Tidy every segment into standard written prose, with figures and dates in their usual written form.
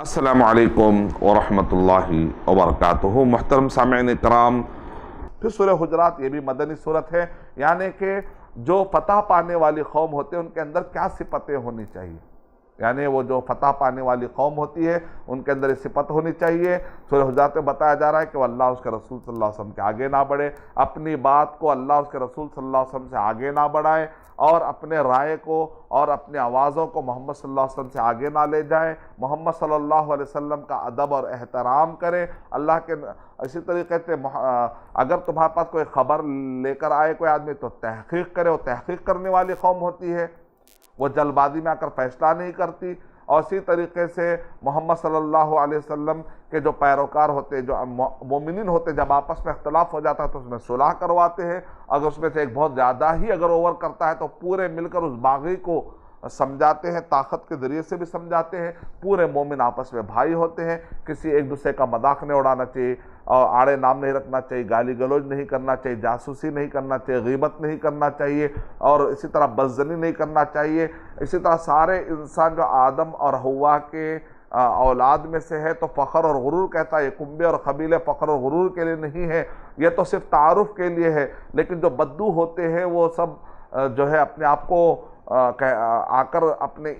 अस्सलामु अलैकुम वरहमतुल्लाहि वबरकातुहू। मुहतरम सामईन इकराम, फिर सूरह हुजरात ये भी मदनी सूरत है, यानी कि जो फतह पाने वाली कौम होते हैं उनके अंदर क्या सिफतें होनी चाहिए, यानी वो जो फतह पाने वाली कौम होती है उनके अंदर ये सिफत होनी चाहिए। सूरह हुजरात में बताया जा रहा है कि वो अल्लाह उसके रसूल सल्लल्लाहु अलैहि वसल्लम के आगे ना बढ़े, अपनी बात को अल्लाह उसके रसूल सल्लल्लाहु अलैहि वसल्लम से आगे ना बढ़ाए, और अपने राय को और अपनी आवाज़ों को मोहम्मद सल्लल्लाहु अलैहि वसल्लम से आगे ना ले जाए, मोहम्मद सल्लल्लाहु अलैहि वसल्लम का अदब और एहतराम करे। अल्लाह के इसी तरीके से अगर तुम्हारे पास कोई ख़बर लेकर आए कोई आदमी तो तहक़ीक़ करे, वो तहक़ीक़ करने वाली कौम होती है, वो जल्दबाजी में आकर फैसला नहीं करती। और इसी तरीके से मोहम्मद सल्लल्लाहु अलैहि वसल्लम के जो पैरोकार होते हैं, जो मोमिनीन होते हैं, जब आपस में इख्तलाफ हो जाता है तो उसमें सुलह करवाते हैं। अगर उसमें से एक बहुत ज़्यादा ही अगर ओवर करता है तो पूरे मिलकर उस बागी को समझाते हैं, ताकत के ज़रिए से भी समझाते हैं। पूरे मोमिन आपस में भाई होते हैं, किसी एक दूसरे का मजाक नहीं उड़ाना चाहिए, और आड़े नाम नहीं रखना चाहिए, गाली गलौज नहीं करना चाहिए, जासूसी नहीं करना चाहिए, गीबत नहीं करना चाहिए, और इसी तरह बज़्ज़नी नहीं करना चाहिए। इसी तरह सारे इंसान जो आदम और हव्वा के औलाद में से है तो फ़ख्र और गुरूर कहता है, ये कुंबे और कबीले फ़ख्र और गुरूर के लिए नहीं है, ये तो सिर्फ तारुफ के लिए है। लेकिन जो बद्दू होते हैं वो सब जो है अपने आप को आकर अपने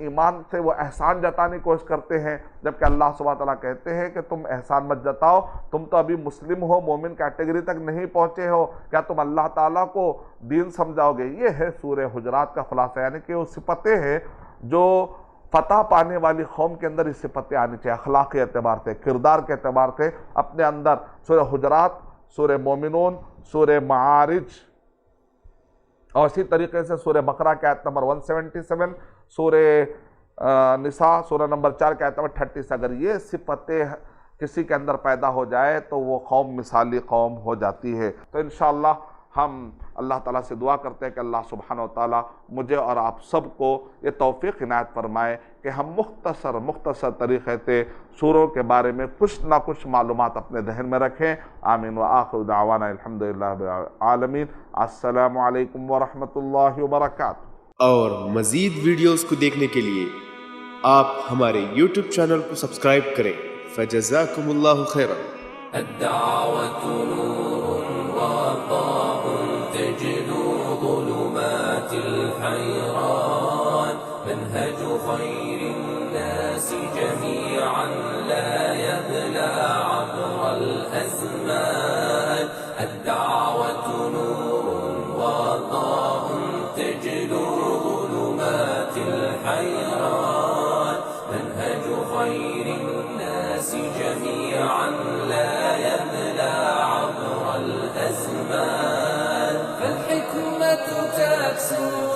ईमान से वो एहसान जताने की कोशिश करते हैं, जबकि अल्लाह सुब्हानहू व तआला कहते हैं कि तुम एहसान मत जताओ, तुम तो अभी मुस्लिम हो, मोमिन कैटेगरी तक नहीं पहुँचे हो, क्या तुम अल्लाह ताला को दीन समझाओगे। ये है सूरह हुजरात का खुलासा, यानी कि वो सिफतें हैं जो फतह पाने वाली कौम के अंदर ये सिफतें आनी चाहिए, अखलाक के एतबार से, किरदार के एतबार से अपने अंदर। सूरह हुजरात, सूरह मोमिनून, सूरह मारिज, और इसी तरीके से सूरह बकरा की आयत नंबर 177, सूरह निसा सूरह नंबर 4 की आयत नंबर 30। अगर ये सिफतें किसी के अंदर पैदा हो जाए तो वो कौम मिसाली कौम हो जाती है। तो इंशाअल्लाह हम अल्लाह ताला से दुआ करते हैं कि अल्लाह सुब्हानहू व तआला मुझे और आप सबको ये तौफीक इनायत फरमाए कि हम मुख्तसर तरीक़े से सूरों के बारे में कुछ ना कुछ मालूमात अपने जहन में रखें। आमीन व आखिर दावाना अल्हम्दुलिल्लाहि रब्बिल आलमीन। अस्सलामु अलैकुम व रहमतुल्लाहि व बरकातुहू। और मज़ीद वीडियोज़ को देखने के लिए आप हमारे YouTube चैनल को सब्सक्राइब करें। फ़जज़ाकुमुल्लाहु खैरन। منهج خير الناس جميعا لا يبلى عبر الأزمان. الدعوة نور وضاء تجلو ظلمات الحيران. منهج خير الناس جميعا لا يبلى عبر الأزمان. فالحكمة تكسو